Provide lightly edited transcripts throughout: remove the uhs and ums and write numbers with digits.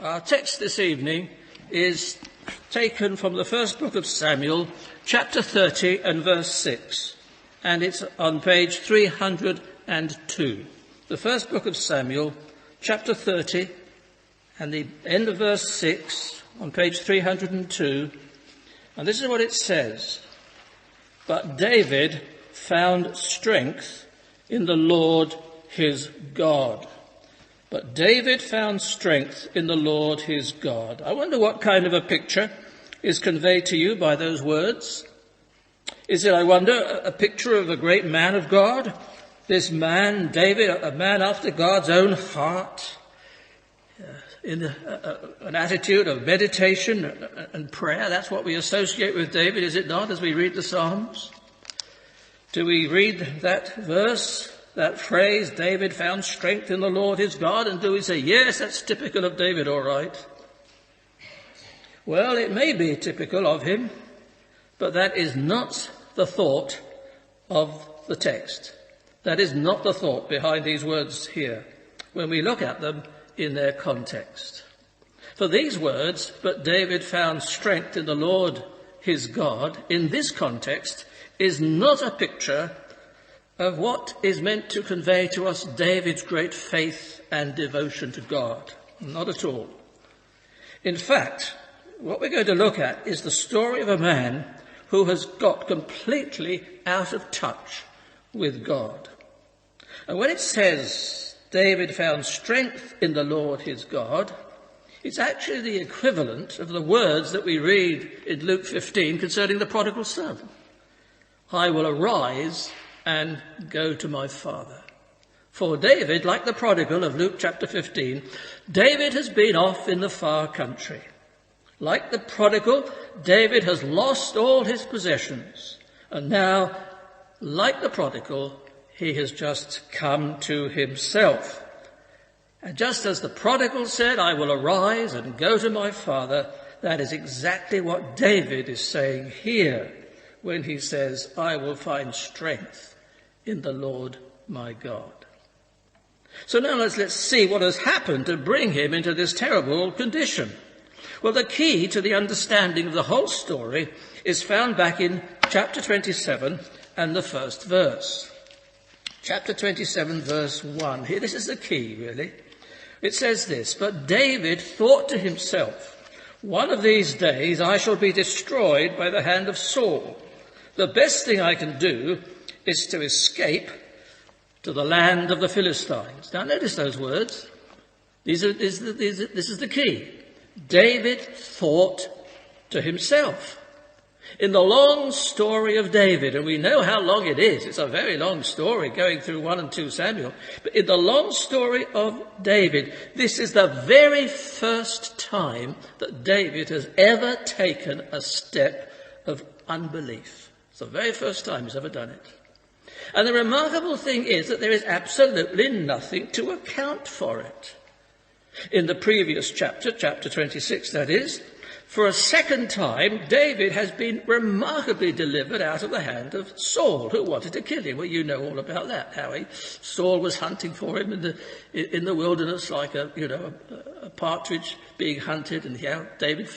Our text this evening is taken from the first book of Samuel, chapter 30 and verse 6, and it's on page 302. The first book of Samuel, chapter 30, and the end of verse 6 on page 302, and this is what it says. But David found strength in the Lord his God. But David found strength in the Lord his God. I wonder what kind of a picture is conveyed to you by those words. Is it, I wonder, a picture of a great man of God? This man, David, a man after God's own heart, in an attitude of meditation and prayer. That's what we associate with David, is it not, as we read the Psalms? Do we read that verse, that phrase, David found strength in the Lord his God, and do we say, yes, that's typical of David, all right? Well, it may be typical of him, but that is not the thought of the text. That is not the thought behind these words here, when we look at them in their context. For these words, but David found strength in the Lord his God, in this context, is not a picture of what is meant to convey to us David's great faith and devotion to God. Not at all. In fact, what we're going to look at is the story of a man who has got completely out of touch with God. And when it says David found strength in the Lord his God, it's actually the equivalent of the words that we read in Luke 15 concerning the prodigal son. I will arise and go to my father. For David, like the prodigal of Luke chapter 15, David has been off in the far country. Like the prodigal, David has lost all his possessions. And now, like the prodigal, he has just come to himself. And just as the prodigal said, I will arise and go to my father, that is exactly what David is saying here when he says, I will find strength in the Lord my God. So now let's see what has happened to bring him into this terrible condition. Well, the key to the understanding of the whole story is found back in chapter 27 and the first verse. Chapter 27, verse 1. Here, this is the key, really. It says this, but David thought to himself, one of these days I shall be destroyed by the hand of Saul. The best thing I can do is to escape to the land of the Philistines. Now notice those words. This is the key. David thought to himself. In the long story of David, and we know how long it is, it's a very long story going through 1 and 2 Samuel, but in the long story of David, this is the very first time that David has ever taken a step of unbelief. It's the very first time he's ever done it. And the remarkable thing is that there is absolutely nothing to account for it. In the previous chapter, chapter 26 that is, for a second time, David has been remarkably delivered out of the hand of Saul, who wanted to kill him. Well, you know all about that, how Saul was hunting for him in the wilderness like a partridge being hunted, and how David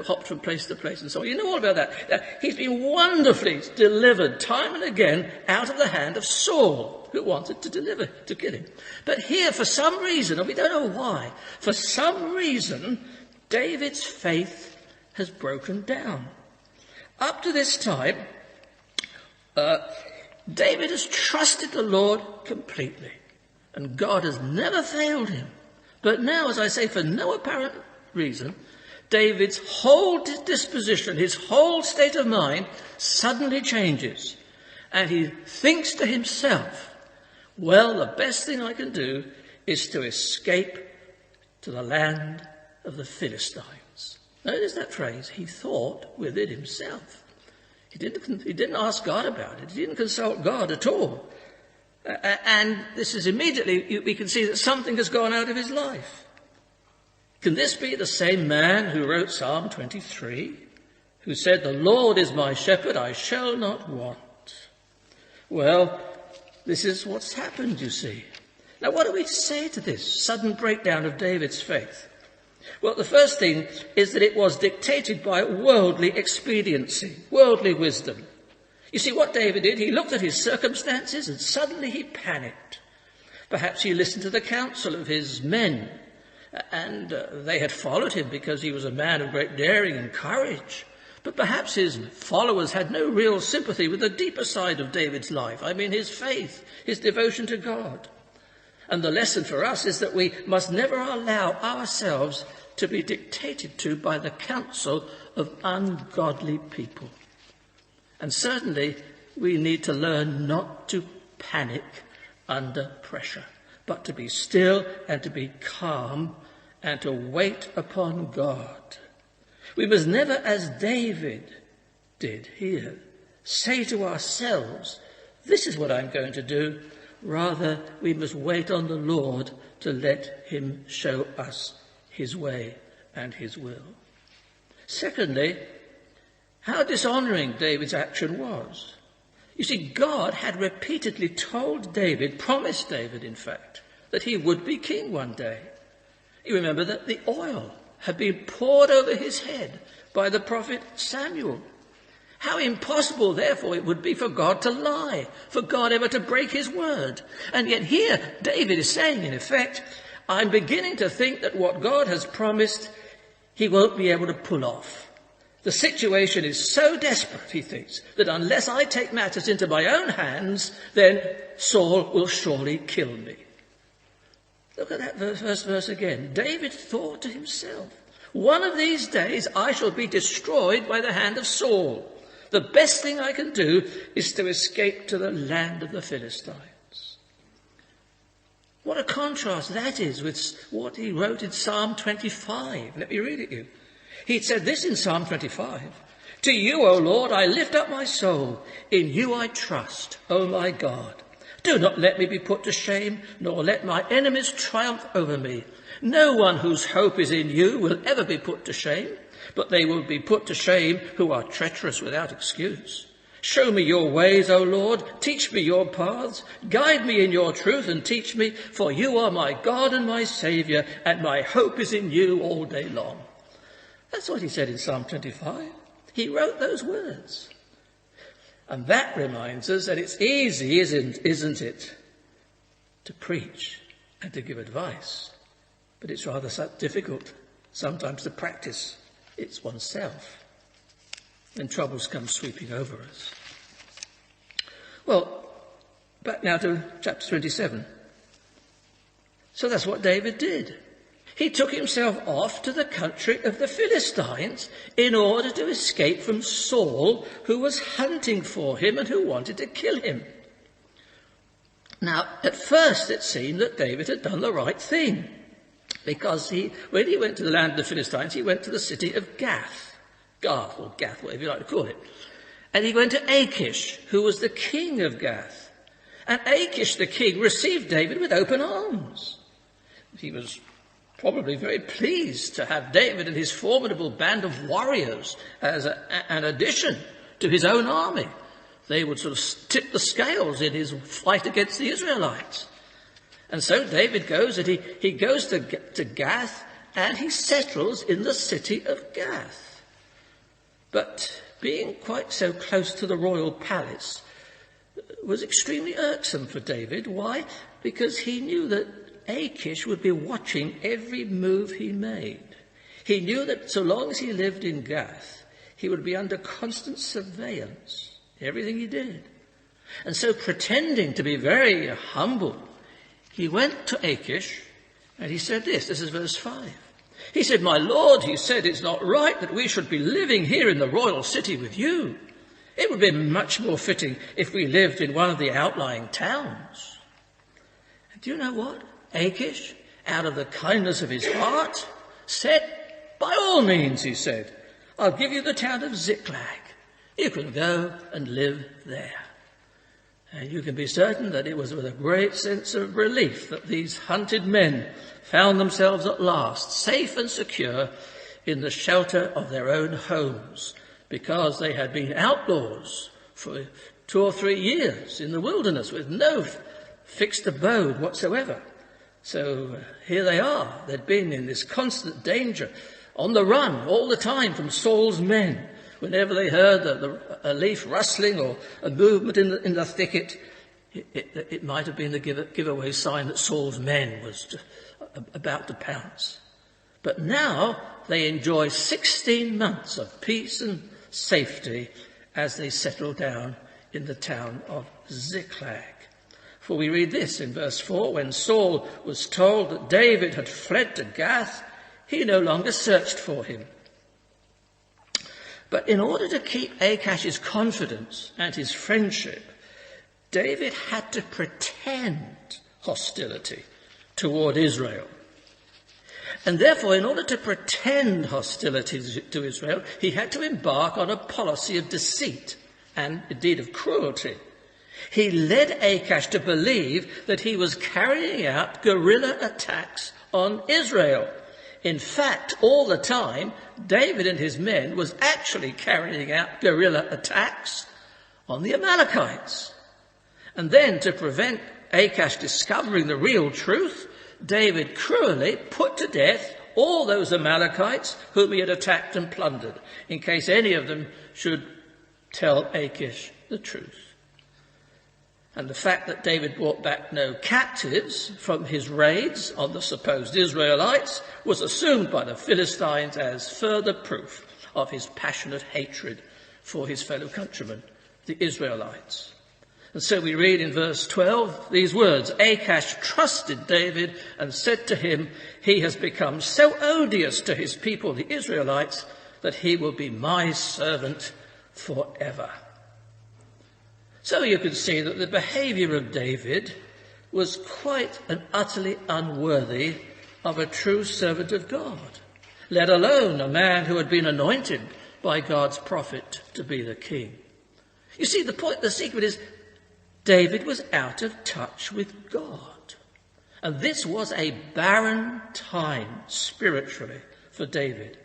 hopped from place to place and so on. You know all about that. He's been wonderfully delivered time and again out of the hand of Saul, who wanted to kill him. But here, for some reason, and we don't know why, for some reason, David's faith has broken down. Up to this time, David has trusted the Lord completely, and God has never failed him. But now, as I say, for no apparent reason, David's whole disposition, his whole state of mind suddenly changes, and he thinks to himself, well, the best thing I can do is to escape to the land of the Philistines. Notice that phrase, he thought within himself. He didn't ask God about it. He didn't consult God at all. And this is immediately, we can see that something has gone out of his life. Can this be the same man who wrote Psalm 23, who said, the Lord is my shepherd, I shall not want? Well, this is what's happened, you see. Now, what do we say to this sudden breakdown of David's faith? Well, the first thing is that it was dictated by worldly expediency, worldly wisdom. You see, what David did, he looked at his circumstances and suddenly he panicked. Perhaps he listened to the counsel of his men, and they had followed him because he was a man of great daring and courage. But perhaps his followers had no real sympathy with the deeper side of David's life. I mean, his faith, his devotion to God. And the lesson for us is that we must never allow ourselves to be dictated to by the counsel of ungodly people. And certainly we need to learn not to panic under pressure, but to be still and to be calm and to wait upon God. We must never, as David did here, say to ourselves, this is what I'm going to do. Rather, we must wait on the Lord to let him show us his way and his will. Secondly, how dishonouring David's action was. You see, God had repeatedly told David, promised David, in fact, that he would be king one day. You remember that the oil had been poured over his head by the prophet Samuel. How impossible, therefore, it would be for God to lie, for God ever to break his word. And yet here, David is saying, in effect, I'm beginning to think that what God has promised, he won't be able to pull off. The situation is so desperate, he thinks, that unless I take matters into my own hands, then Saul will surely kill me. Look at that first verse again. David thought to himself, one of these days I shall be destroyed by the hand of Saul. The best thing I can do is to escape to the land of the Philistines. What a contrast that is with what he wrote in Psalm 25. Let me read it to you. He said this in Psalm 25. To you, O Lord, I lift up my soul. In you I trust, O my God. Do not let me be put to shame, nor let my enemies triumph over me. No one whose hope is in you will ever be put to shame, but they will be put to shame who are treacherous without excuse. Show me your ways, O Lord. Teach me your paths. Guide me in your truth and teach me, for you are my God and my Saviour, and my hope is in you all day long. That's what he said in Psalm 25. He wrote those words. And that reminds us that it's easy, isn't it, to preach and to give advice. But it's rather difficult sometimes to practice it oneself when troubles come sweeping over us. Well, back now to chapter 27. So that's what David did. He took himself off to the country of the Philistines in order to escape from Saul, who was hunting for him and who wanted to kill him. Now, at first it seemed that David had done the right thing, because when he went to the land of the Philistines, he went to the city of Gath, or Gath, whatever you like to call it. And he went to Achish, who was the king of Gath. And Achish, the king, received David with open arms. He was probably very pleased to have David and his formidable band of warriors as an addition to his own army. They would sort of tip the scales in his fight against the Israelites. And so David goes, and he goes to Gath, and he settles in the city of Gath. But being quite so close to the royal palace was extremely irksome for David. Why? Because he knew that Achish would be watching every move he made. He knew that so long as he lived in Gath, he would be under constant surveillance, everything he did. And so, pretending to be very humble, he went to Achish and he said this is verse 5. He said, my lord, he said, it's not right that we should be living here in the royal city with you. It would be much more fitting if we lived in one of the outlying towns. And do you know what? Achish, out of the kindness of his heart, said, by all means, he said, I'll give you the town of Ziklag. You can go and live there. And you can be certain that it was with a great sense of relief that these hunted men found themselves at last safe and secure in the shelter of their own homes, because they had been outlaws for 2 or 3 years in the wilderness with no fixed abode whatsoever. So here they are. They'd been in this constant danger, on the run all the time from Saul's men. Whenever they heard a leaf rustling or a movement in the thicket, it might have been the giveaway sign that Saul's men was about to pounce. But now they enjoy 16 months of peace and safety as they settle down in the town of Ziklag. For we read this in verse 4, when Saul was told that David had fled to Gath, he no longer searched for him. But in order to keep Achash's confidence and his friendship, David had to pretend hostility toward Israel. And therefore, in order to pretend hostility to Israel, he had to embark on a policy of deceit and indeed of cruelty. He led Achash to believe that he was carrying out guerrilla attacks on Israel. In fact, all the time, David and his men was actually carrying out guerrilla attacks on the Amalekites. And then, to prevent Achash discovering the real truth, David cruelly put to death all those Amalekites whom he had attacked and plundered, in case any of them should tell Achash the truth. And the fact that David brought back no captives from his raids on the supposed Israelites was assumed by the Philistines as further proof of his passionate hatred for his fellow countrymen, the Israelites. And so we read in verse 12 these words, Achash trusted David and said to him, he has become so odious to his people, the Israelites, that he will be my servant forever. So you can see that the behavior of David was quite and utterly unworthy of a true servant of God, let alone a man who had been anointed by God's prophet to be the king. You see, the secret is David was out of touch with God. And this was a barren time spiritually for David.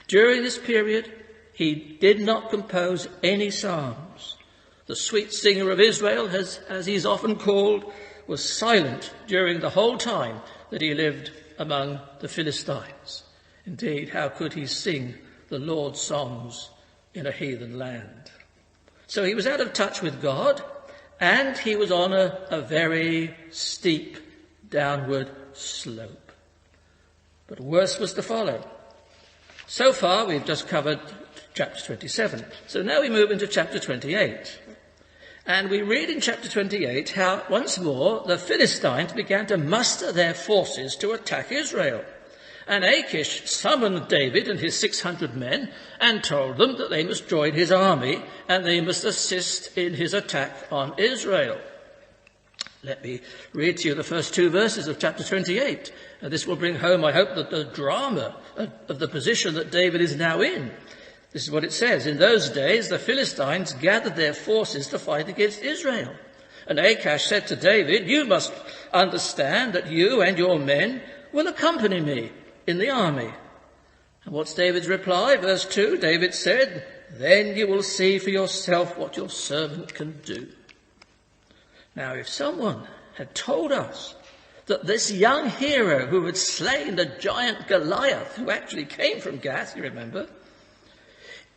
During this period, he did not compose any psalms. The sweet singer of Israel, as he's often called, was silent during the whole time that he lived among the Philistines. Indeed, how could he sing the Lord's songs in a heathen land? So he was out of touch with God, and he was on a very steep downward slope. But worse was to follow. So far, we've just covered chapter 27. So now we move into chapter 28. And we read in chapter 28 how, once more, the Philistines began to muster their forces to attack Israel. And Achish summoned David and his 600 men and told them that they must join his army and they must assist in his attack on Israel. Let me read to you the first two verses of chapter 28. And this will bring home, I hope, the drama of the position that David is now in. This is what it says. In those days, the Philistines gathered their forces to fight against Israel. And Achash said to David, you must understand that you and your men will accompany me in the army. And what's David's reply? Verse 2, David said, then you will see for yourself what your servant can do. Now, if someone had told us that this young hero who had slain the giant Goliath, who actually came from Gath, you remember,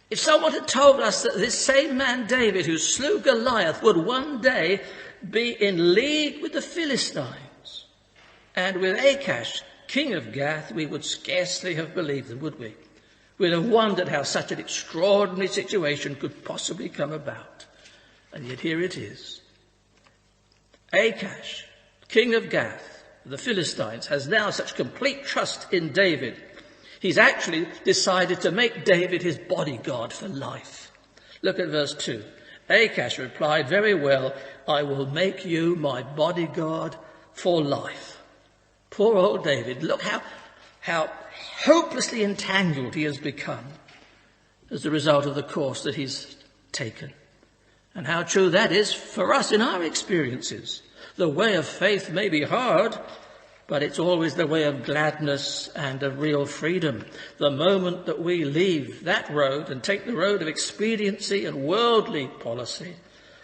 if someone had told us that this same man David who slew Goliath would one day be in league with the Philistines and with Achash, king of Gath, we would scarcely have believed them, would we? We'd have wondered how such an extraordinary situation could possibly come about. And yet here it is. Achash, king of Gath, the Philistines, has now such complete trust in David. He's actually decided to make David his bodyguard for life. Look at verse 2. Achash replied, very well, I will make you my bodyguard for life. Poor old David, look how hopelessly entangled he has become as a result of the course that he's taken. And how true that is for us in our experiences. The way of faith may be hard, but it's always the way of gladness and of real freedom. The moment that we leave that road and take the road of expediency and worldly policy,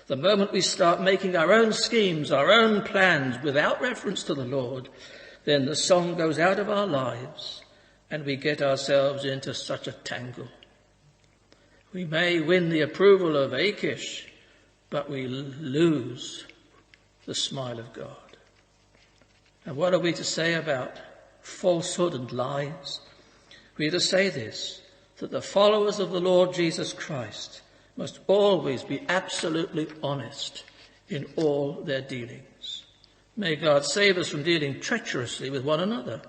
the moment we start making our own schemes, our own plans without reference to the Lord, then the song goes out of our lives and we get ourselves into such a tangle. We may win the approval of Achish, but we lose the smile of God. And what are we to say about falsehood and lies? We are to say this, that the followers of the Lord Jesus Christ must always be absolutely honest in all their dealings. May God save us from dealing treacherously with one another,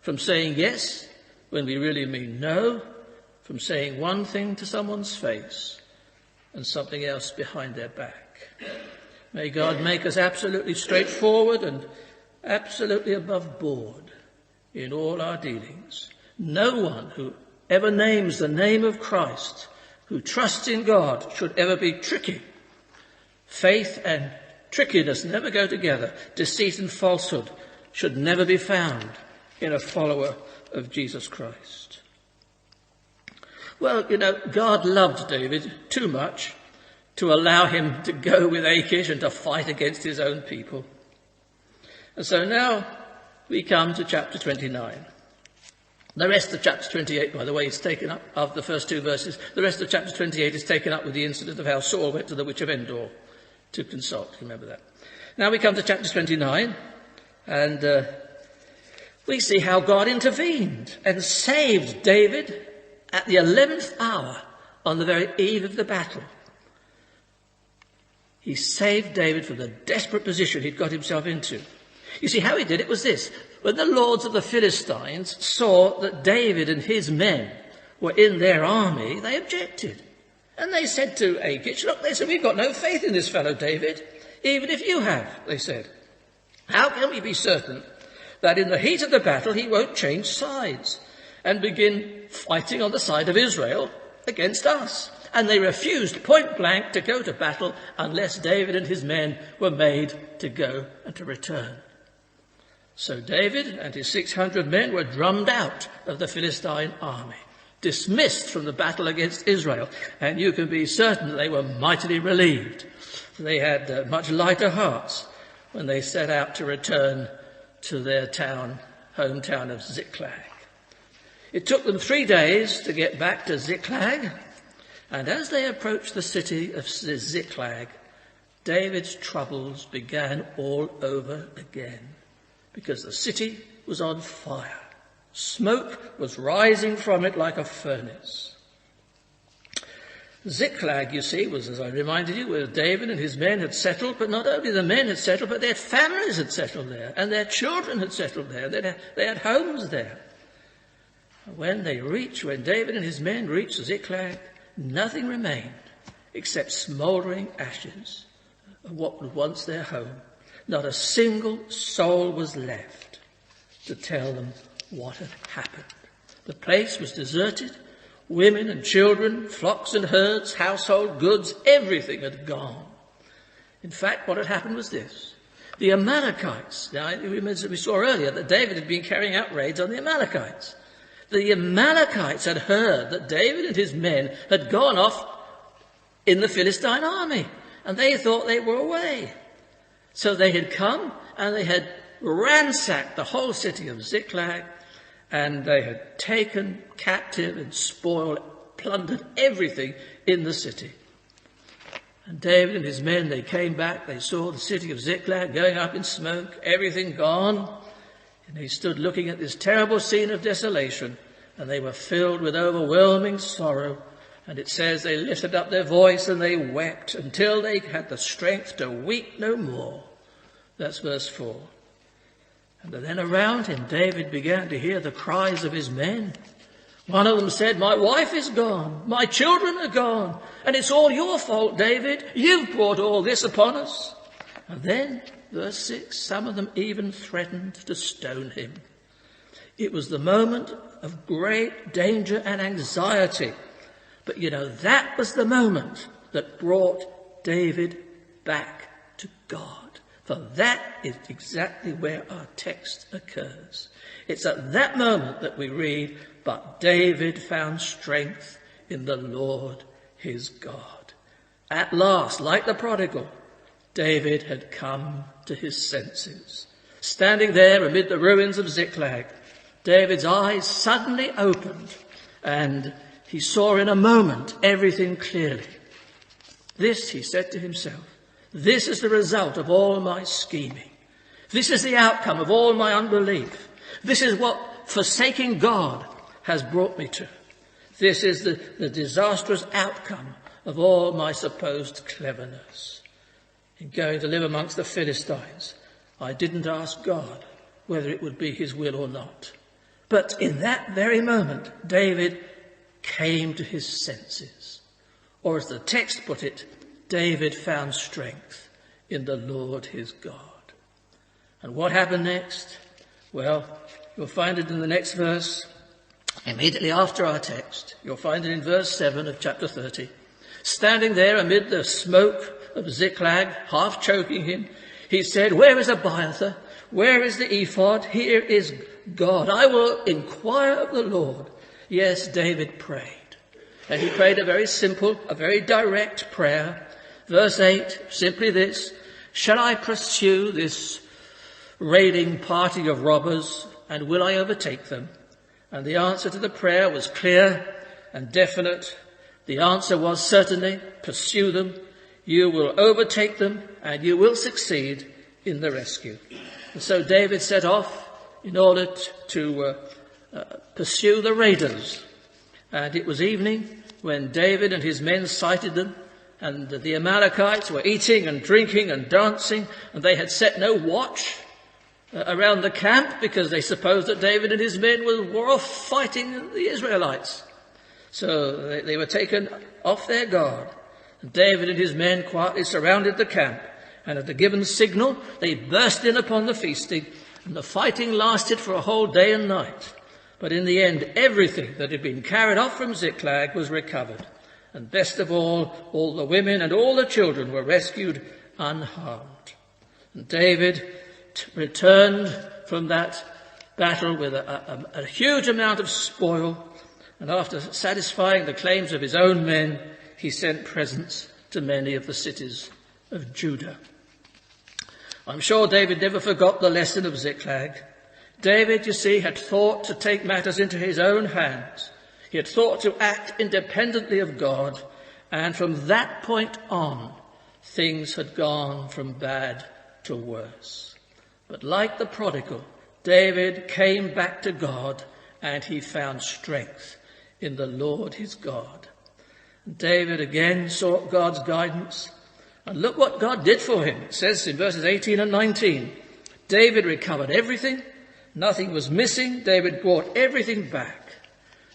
from saying yes when we really mean no, from saying one thing to someone's face and something else behind their back. May God make us absolutely straightforward and absolutely above board in all our dealings. No one who ever names the name of Christ, who trusts in God, should ever be tricky. Faith and trickiness never go together. Deceit and falsehood should never be found in a follower of Jesus Christ. Well, God loved David too much to allow him to go with Achish and to fight against his own people. And so now we come to chapter 29. The rest of chapter 28, by the way, is taken up, of the first two verses, the rest of chapter 28 is taken up with the incident of how Saul went to the witch of Endor to consult. Remember that. Now we come to chapter 29, and we see how God intervened and saved David at the 11th hour on the very eve of the battle. He saved David from the desperate position he'd got himself into. You see, how he did it was this. When the lords of the Philistines saw that David and his men were in their army, they objected. And they said to Achish, look, they said, we've got no faith in this fellow David, even if you have, they said. How can we be certain that in the heat of the battle he won't change sides and begin fighting on the side of Israel against us? And they refused point blank to go to battle unless David and his men were made to go and to return. So David and his 600 men were drummed out of the Philistine army, dismissed from the battle against Israel, and you can be certain that they were mightily relieved. They had much lighter hearts when they set out to return to their hometown of Ziklag. It took them 3 days to get back to Ziklag, and as they approached the city of Ziklag, David's troubles began all over again, because the city was on fire. Smoke was rising from it like a furnace. Ziklag, you see, was, as I reminded you, where David and his men had settled, but not only the men had settled, but their families had settled there, and their children had settled there. They had homes there. When David and his men reached Ziklag, nothing remained except smouldering ashes of what was once their home. Not a single soul was left to tell them what had happened. The place was deserted. Women and children, flocks and herds, household goods, everything had gone. In fact, what had happened was this. The Amalekites, now we saw earlier that David had been carrying out raids on the Amalekites. The Amalekites had heard that David and his men had gone off in the Philistine army, and they thought they were away. So they had come and they had ransacked the whole city of Ziklag, and they had taken captive and spoiled, plundered everything in the city. And David and his men, they came back, they saw the city of Ziklag going up in smoke, everything gone. And they stood looking at this terrible scene of desolation, and they were filled with overwhelming sorrow. And it says they lifted up their voice and they wept until they had the strength to weep no more. That's verse 4. And then around him, David began to hear the cries of his men. One of them said, my wife is gone, my children are gone, and it's all your fault, David. You've brought all this upon us. And then, verse 6, some of them even threatened to stone him. It was the moment of great danger and anxiety. But that was the moment that brought David back to God. For that is exactly where our text occurs. It's at that moment that we read, but David found strength in the Lord his God. At last, like the prodigal, David had come to his senses. Standing there amid the ruins of Ziklag, David's eyes suddenly opened and he saw in a moment everything clearly. This, he said to himself, this is the result of all my scheming. This is the outcome of all my unbelief. This is what forsaking God has brought me to. This is the disastrous outcome of all my supposed cleverness. In going to live amongst the Philistines, I didn't ask God whether it would be his will or not. But in that very moment, David came to his senses. Or as the text put it, David found strength in the Lord his God. And what happened next? Well, you'll find it in the next verse. Immediately after our text, you'll find it in verse 7 of chapter 30. Standing there amid the smoke of Ziklag, half choking him, he said, where is Abiathar? Where is the ephod? Here is God. I will inquire of the Lord. Yes, David prayed. And he prayed a very simple, a very direct prayer. Verse 8, simply this: shall I pursue this raiding party of robbers, and will I overtake them? And the answer to the prayer was clear and definite. The answer was certainly, pursue them. You will overtake them, and you will succeed in the rescue. And so David set off in order to pursue the raiders. And it was evening when David and his men sighted them, and the Amalekites were eating and drinking and dancing, and they had set no watch around the camp because they supposed that David and his men were off fighting the Israelites. So they were taken off their guard. And David and his men quietly surrounded the camp, and at the given signal they burst in upon the feasting, and the fighting lasted for a whole day and night. But in the end, everything that had been carried off from Ziklag was recovered. And best of all the women and all the children were rescued unharmed. And David returned from that battle with a huge amount of spoil. And after satisfying the claims of his own men, he sent presents to many of the cities of Judah. I'm sure David never forgot the lesson of Ziklag. David, you see, had thought to take matters into his own hands. He had thought to act independently of God, and from that point on, things had gone from bad to worse. But like the prodigal, David came back to God, and he found strength in the Lord his God. And David again sought God's guidance, and look what God did for him. It says in verses 18 and 19, David recovered everything. Nothing was missing. David brought everything back.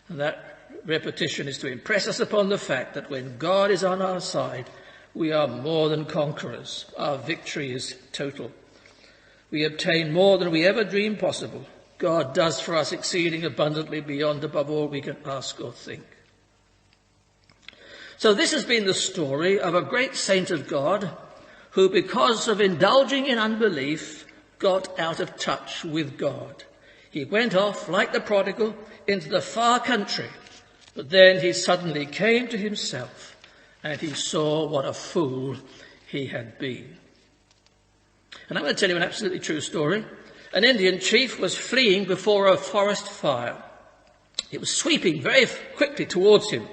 And that repetition is to impress us upon the fact that when God is on our side, we are more than conquerors. Our victory is total. We obtain more than we ever dreamed possible. God does for us exceeding abundantly beyond above all we can ask or think. So this has been the story of a great saint of God who, because of indulging in unbelief, got out of touch with God. He went off, like the prodigal, into the far country, but then he suddenly came to himself and he saw what a fool he had been. And I'm going to tell you an absolutely true story. An Indian chief was fleeing before a forest fire. It was sweeping very quickly towards him,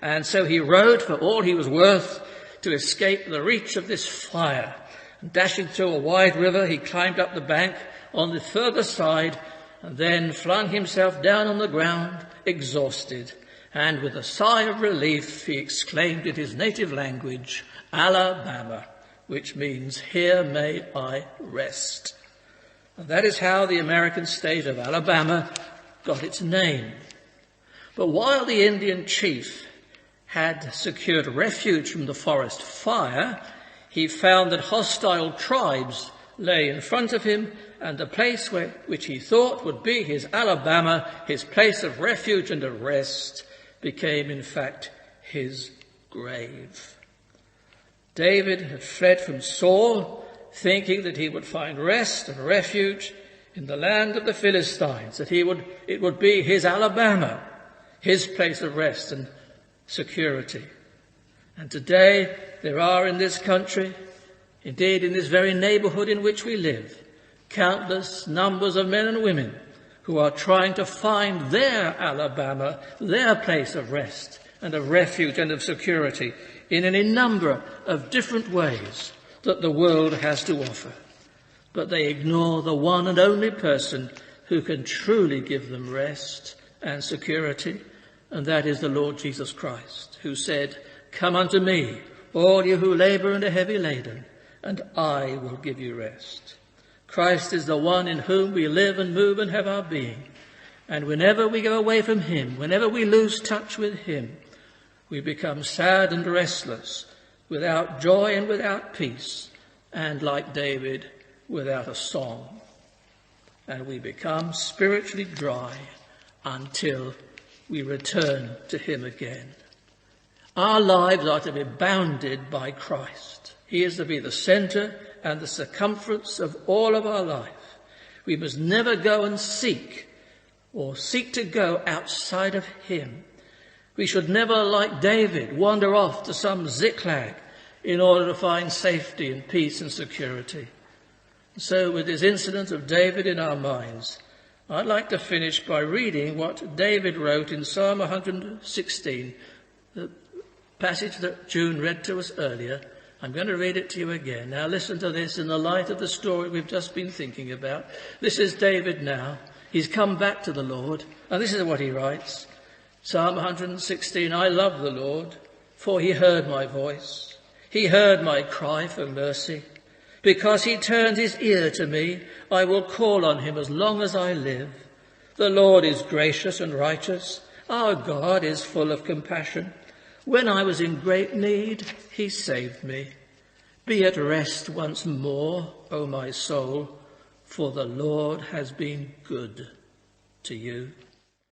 and so he rode for all he was worth to escape the reach of this fire. And dashing through a wide river, he climbed up the bank on the further side and then flung himself down on the ground, exhausted. And with a sigh of relief, he exclaimed in his native language, Alabama, which means, here may I rest. And that is how the American state of Alabama got its name. But while the Indian chief had secured refuge from the forest fire, he found that hostile tribes lay in front of him, and the place which he thought would be his Alabama, his place of refuge and of rest, became in fact his grave. David had fled from Saul, thinking that he would find rest and refuge in the land of the Philistines, that it would be his Alabama, his place of rest and security. And today there are in this country, indeed in this very neighborhood in which we live, Countless numbers of men and women who are trying to find their Alabama, their place of rest and of refuge and of security in any number of different ways that the world has to offer. But they ignore the one and only person who can truly give them rest and security, and that is the Lord Jesus Christ, who said, "Come unto me, all you who labour and are heavy laden, and I will give you rest." Christ is the one in whom we live and move and have our being. And whenever we go away from him, whenever we lose touch with him, we become sad and restless, without joy and without peace, and like David, without a song. And we become spiritually dry until we return to him again. Our lives are to be bounded by Christ. He is to be the centre and the circumference of all of our life. We must never go and seek to go outside of him. We should never, like David, wander off to some Ziklag in order to find safety and peace and security. So with this incident of David in our minds, I'd like to finish by reading what David wrote in Psalm 116, the passage that June read to us earlier. I'm going to read it to you again. Now listen to this in the light of the story we've just been thinking about. This is David now. He's come back to the Lord. And this is what he writes. Psalm 116, "I love the Lord, for he heard my voice. He heard my cry for mercy. Because he turned his ear to me, I will call on him as long as I live. The Lord is gracious and righteous. Our God is full of compassion. When I was in great need, he saved me. Be at rest once more, O my soul, for the Lord has been good to you."